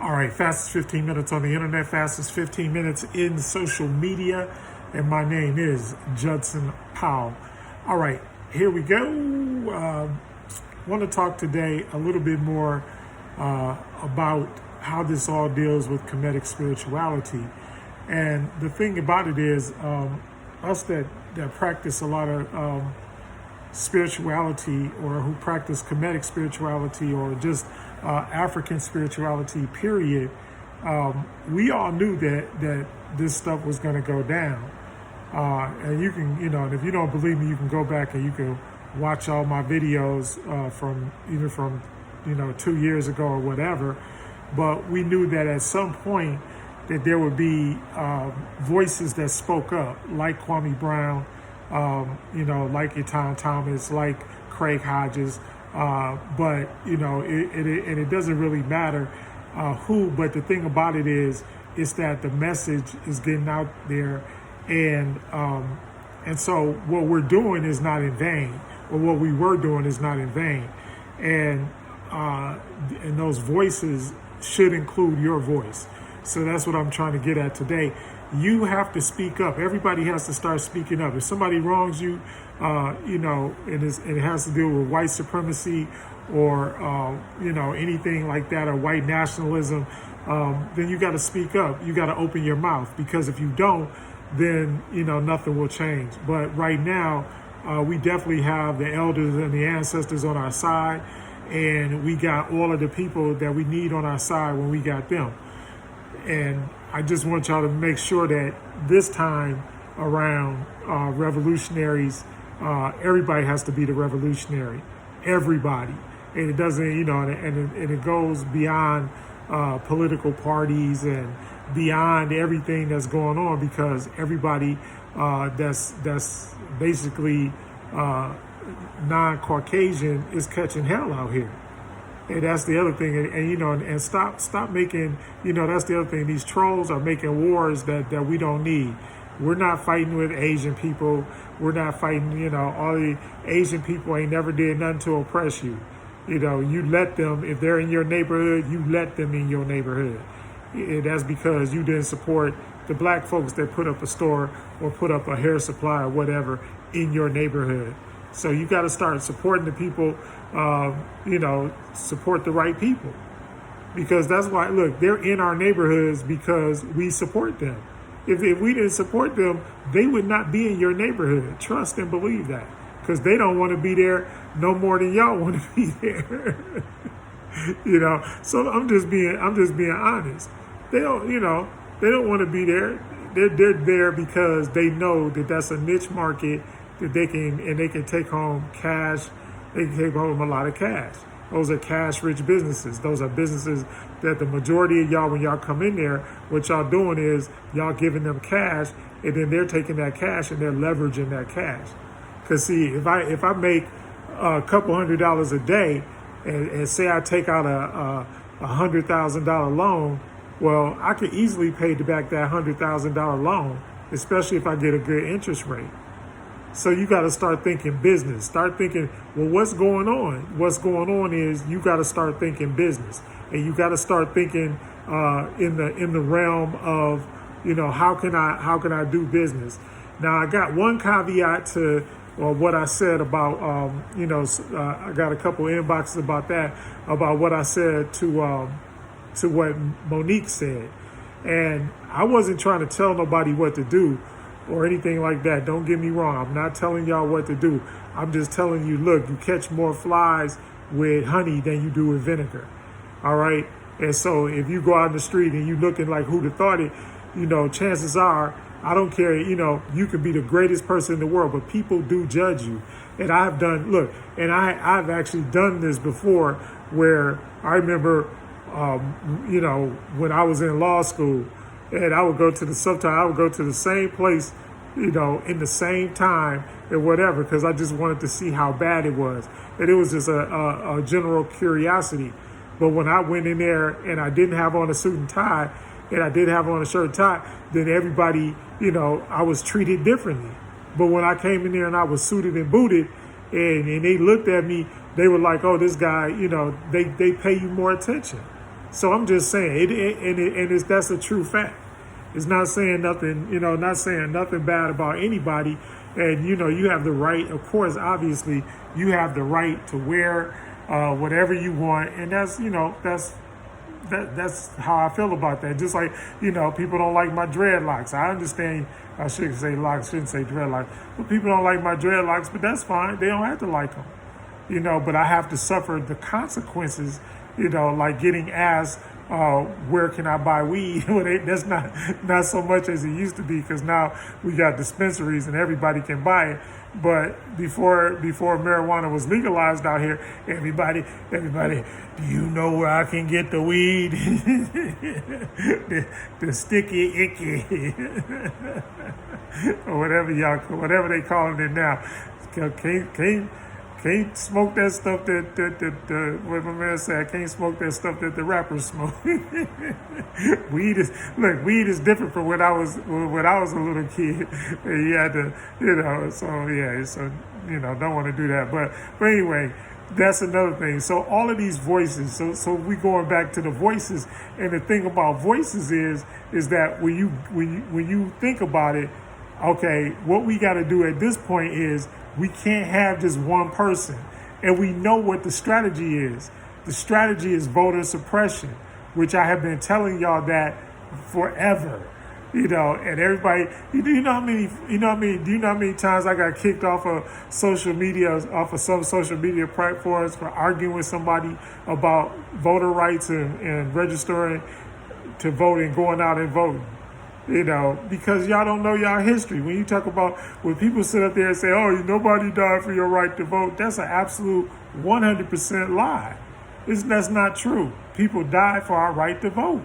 All right, fastest 15 minutes on the internet, fastest 15 minutes in social media. And my name is Judson Powell. All right, here we go. Want to talk today a little bit more about how this all deals with Kemetic spirituality. And the thing about it is, us that practice a lot of spirituality, or who practice Kemetic spirituality, or just African spirituality, period, we all knew that this stuff was going to go down. And you can, and if you don't believe me, you can go back and you can watch all my videos from 2 years ago or whatever. But we knew that at some point that there would be voices that spoke up, like Kwame Brown, like Etan Thomas, like Craig Hodges. But it doesn't really matter who. But the thing about it is that the message is getting out there, and so what we're doing is not in vain, or what we were doing is not in vain, and those voices should include your voice. So that's what I'm trying to get at today. You have to speak up. Everybody has to start speaking up. If somebody wrongs you, it has to do with white supremacy or, anything like that, or white nationalism, then you got to speak up. You got to open your mouth, because if you don't, then, nothing will change. But right now, we definitely have the elders and the ancestors on our side, and we got all of the people that we need on our side when we got them. And I just want y'all to make sure that this time around, revolutionaries, everybody has to be the revolutionary, everybody. And it doesn't, and it goes beyond political parties and beyond everything that's going on, because everybody that's basically non-Caucasian is catching hell out here. And that's the other thing, and stop making, that's the other thing. These trolls are making wars that we don't need. We're not fighting with Asian people. We're not fighting, all the Asian people ain't never did nothing to oppress you. You let them, if they're in your neighborhood, you let them in your neighborhood. That's because you didn't support the black folks that put up a store or put up a hair supply or whatever in your neighborhood. So you got to start supporting the people, support the right people. Because that's why, look, they're in our neighborhoods because we support them. If we didn't support them, they would not be in your neighborhood. Trust and believe that. Because they don't want to be there no more than y'all want to be there. So I'm just being honest. They don't want to be there. They're there because they know that that's a niche market that they can take home cash. They can take home a lot of cash. Those are cash-rich businesses. Those are businesses that the majority of y'all, when y'all come in there, what y'all doing is y'all giving them cash, and then they're taking that cash and they're leveraging that cash. Because see, if I make a couple $100 a day, and say I take out a $100,000 loan, well, I could easily pay back that $100,000 loan, especially if I get a good interest rate. So you got to start thinking business. Start thinking, well, what's going on? What's going on is you got to start thinking business, and you got to start thinking in the realm of, how can I do business? Now, I got one caveat to what I said about, I got a couple of inboxes about that, about what I said to what Monique said. And I wasn't trying to tell nobody what to do or anything like that. Don't get me wrong. I'm not telling y'all what to do. I'm just telling you, look, you catch more flies with honey than you do with vinegar. All right? And so if you go out in the street and you looking like who'd have thought it, chances are, I don't care, you could be the greatest person in the world, but people do judge you. And I've actually done this before, where I remember, when I was in law school, and I would go to the same place, in the same time and whatever, because I just wanted to see how bad it was. And it was just a general curiosity. But when I went in there and I didn't have on a suit and tie, and I did have on a shirt and tie, then everybody, I was treated differently. But when I came in there and I was suited and booted, and they looked at me, they were like, oh, this guy, they pay you more attention. So I'm just saying, that's a true fact. It's not saying nothing, not saying nothing bad about anybody. And, you have the right, of course, obviously, you have the right to wear whatever you want. And that's how I feel about that. Just like, people don't like my dreadlocks. I understand, I shouldn't say locks, shouldn't say dreadlocks. But people don't like my dreadlocks, but that's fine. They don't have to like them. But I have to suffer the consequences, like getting asked, where can I buy weed? Well, that's not so much as it used to be, because now we got dispensaries and everybody can buy it. But before marijuana was legalized out here, everybody, do you know where I can get the weed? the sticky icky, or whatever they calling it now. Can't smoke that stuff that what my man said. I can't smoke that stuff that the rappers smoke. Weed is different from when I was a little kid. You had to, don't want to do that. But anyway, that's another thing. So all of these voices. So we going back to the voices, and the thing about voices is that when you think about it, okay, what we got to do at this point is we can't have just one person. And we know what the strategy is. The strategy is voter suppression, which I have been telling y'all that forever. And everybody, do you know how many times I got kicked off of some social media platforms for arguing with somebody about voter rights and registering to vote and going out and voting? Because y'all don't know y'all history. When you talk about, when people sit up there and say, oh, nobody died for your right to vote, that's an absolute 100% lie. That's not true. People died for our right to vote.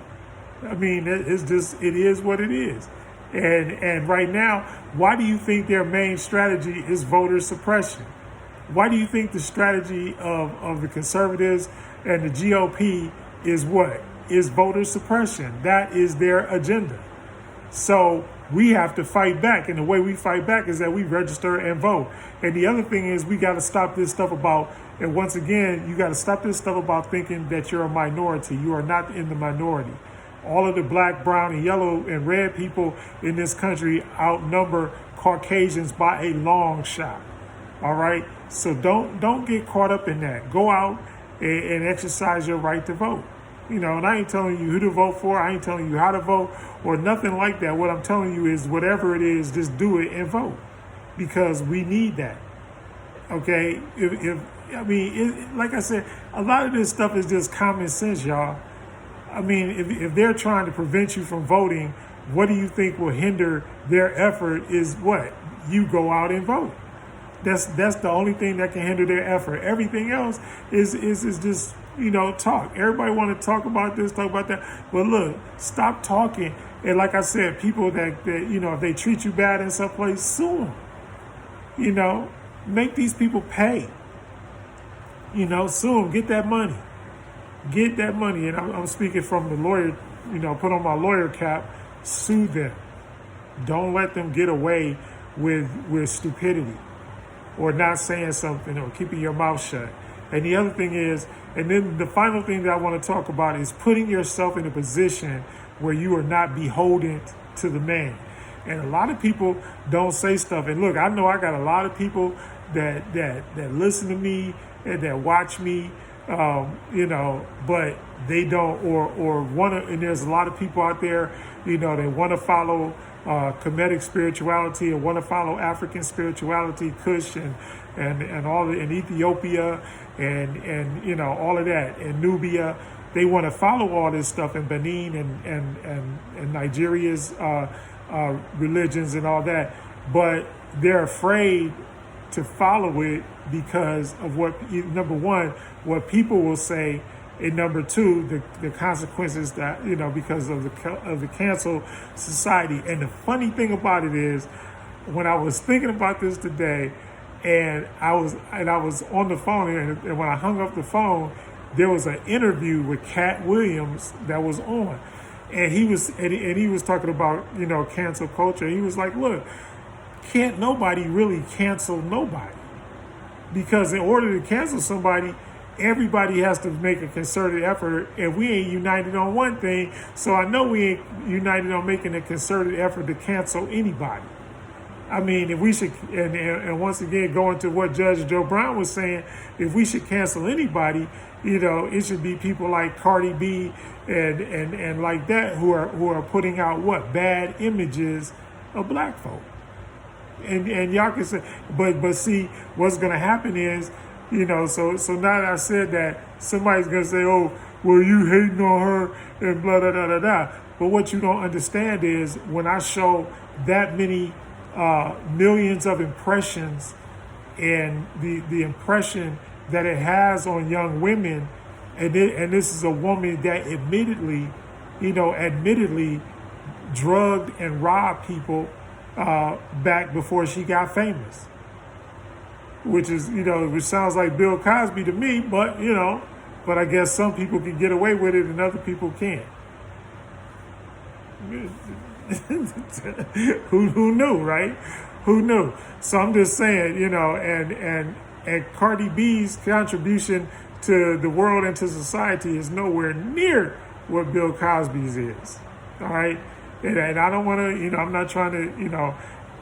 I mean, it is what it is. And right now, why do you think their main strategy is voter suppression? Why do you think the strategy of the conservatives and the GOP is what? Is voter suppression. That is their agenda. So we have to fight back. And the way we fight back is that we register and vote. And the other thing is we got to stop this stuff about, and once again, you got to stop this stuff about thinking that you're a minority. You are not in the minority. All of the black, brown, and yellow and red people in this country outnumber Caucasians by a long shot. All right? So don't get caught up in that. Go out and exercise your right to vote. And I ain't telling you who to vote for. I ain't telling you how to vote or nothing like that. What I'm telling you is whatever it is, just do it and vote, because we need that. Okay? Like I said, a lot of this stuff is just common sense, y'all. I mean, if they're trying to prevent you from voting, what do you think will hinder their effort is what? You go out and vote. That's the only thing that can hinder their effort. Everything else is just, talk. Everybody want to talk about this, talk about that. But look, stop talking. And like I said, people that if they treat you bad in some place, sue them. Make these people pay. Sue them, get that money. Get that money. And I'm speaking from the lawyer, put on my lawyer cap, sue them. Don't let them get away with stupidity or not saying something or keeping your mouth shut. And the other thing is, and then the final thing that I want to talk about is putting yourself in a position where you are not beholden to the man. And a lot of people don't say stuff. And look, I know I got a lot of people that listen to me and that watch me, but they don't or want to. And there's a lot of people out there, they want to follow Kemetic spirituality and want to follow African spirituality, Kush and all in Ethiopia and all of that, and Nubia. They want to follow all this stuff in Benin and Nigeria's religions and all that, but they're afraid to follow it because of number one, what people will say, and number two, the consequences that, because of the cancel society. And the funny thing about it is, when I was thinking about this today, and I was on the phone, and when I hung up the phone, there was an interview with Cat Williams that was on, and he was talking about cancel culture. He was like, look, can't nobody really cancel nobody, because in order to cancel somebody, everybody has to make a concerted effort, and we ain't united on one thing. So I know we ain't united on making a concerted effort to cancel anybody. I mean, if we should, and once again, going to what Judge Joe Brown was saying, if we should cancel anybody, it should be people like Cardi B and like that who are putting out what bad images of black folk. And y'all can say, but see, what's gonna happen is, so now that I said that, somebody's gonna say, oh, well, you hating on her and blah blah blah blah blah. But what you don't understand is when I show that many millions of impressions and the impression that it has on young women, and this is a woman that admittedly drugged and robbed people back before she got famous, which sounds like Bill Cosby to me, but I guess some people can get away with it and other people can't. Who knew, right? Who knew? So I'm just saying, and Cardi B's contribution to the world and to society is nowhere near what Bill Cosby's is. All right, and I don't want to, I'm not trying to,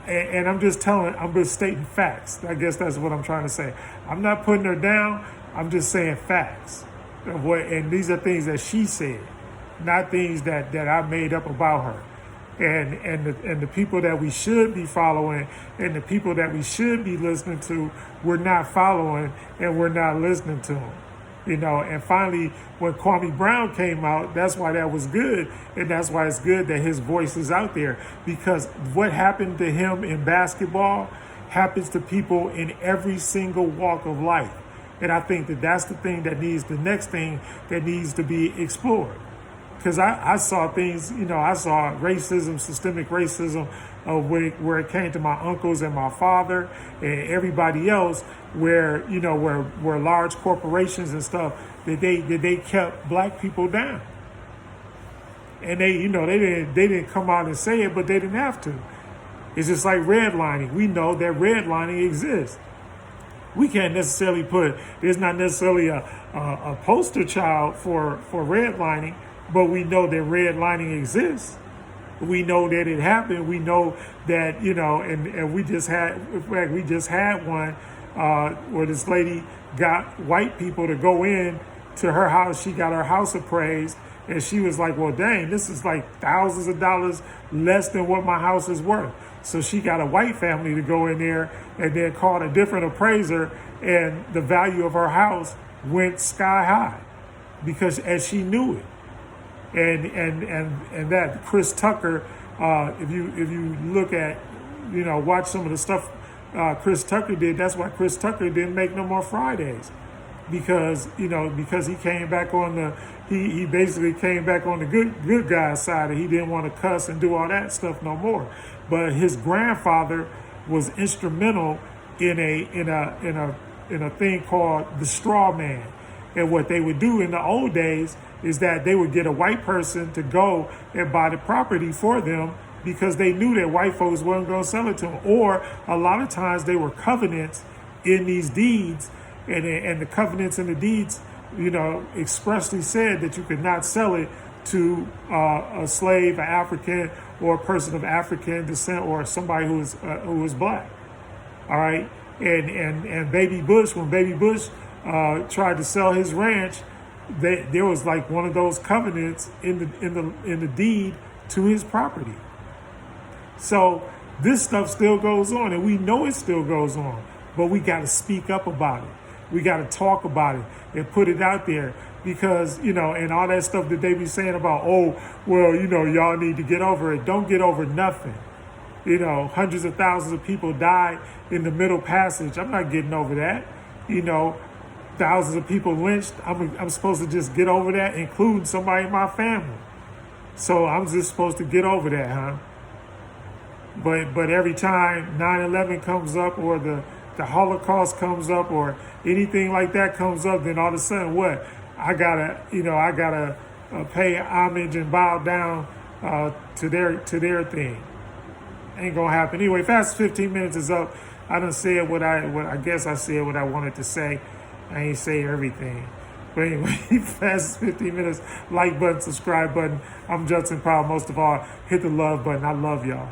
and I'm just stating facts. I guess that's what I'm trying to say. I'm not putting her down. I'm just saying facts of what, and these are things that she said, not things that I made up about her. And the people that we should be following and the people that we should be listening to, we're not following and we're not listening to them. And finally, when Kwame Brown came out, that's why that was good. And that's why it's good that his voice is out there, because what happened to him in basketball happens to people in every single walk of life. And I think that's the next thing that needs to be explored. Because I saw things, I saw racism, systemic racism, where it came to my uncles and my father and everybody else, where large corporations and stuff that they kept black people down, and they didn't come out and say it, but they didn't have to. It's just like redlining. We know that redlining exists. We can't necessarily there's not necessarily a poster child for redlining. But we know that redlining exists. We know that it happened. We know that, and we just had one where this lady got white people to go in to her house. She got her house appraised, and she was like, well, dang, this is like thousands of dollars less than what my house is worth. So she got a white family to go in there and then called a different appraiser, and the value of her house went sky high because as she knew it. And that Chris Tucker, if you look at, watch some of the stuff Chris Tucker did, that's why Chris Tucker didn't make no more Fridays, because he came back on he basically came back on the good guy's side, and he didn't want to cuss and do all that stuff no more. But his grandfather was instrumental in a thing called the straw man. And what they would do in the old days is that they would get a white person to go and buy the property for them because they knew that white folks weren't going to sell it to them. Or a lot of times they were covenants in these deeds, and the covenants in the deeds, expressly said that you could not sell it to a slave, an African, or a person of African descent, or somebody who was black. All right, and Baby Bush, when Baby Bush tried to sell his ranch, there was like one of those covenants in the deed to his property. So this stuff still goes on, and we know it still goes on, but we got to speak up about it. We got to talk about it and put it out there, because and all that stuff that they be saying about, oh, well, y'all need to get over it. Don't get over nothing. Hundreds of thousands of people died in the Middle Passage. I'm not getting over that. Thousands of people lynched. I'm supposed to just get over that, including somebody in my family. So I'm just supposed to get over that, huh? But every time 9/11 comes up, or the Holocaust comes up, or anything like that comes up, then all of a sudden, what? I gotta pay homage and bow down to their thing. Ain't gonna happen. Anyway, fast 15 minutes is up. I done said what I guess I said what I wanted to say. I ain't say everything. But anyway, fastest 15 minutes. Like button, subscribe button. I'm Judson Powell. Most of all, hit the love button. I love y'all.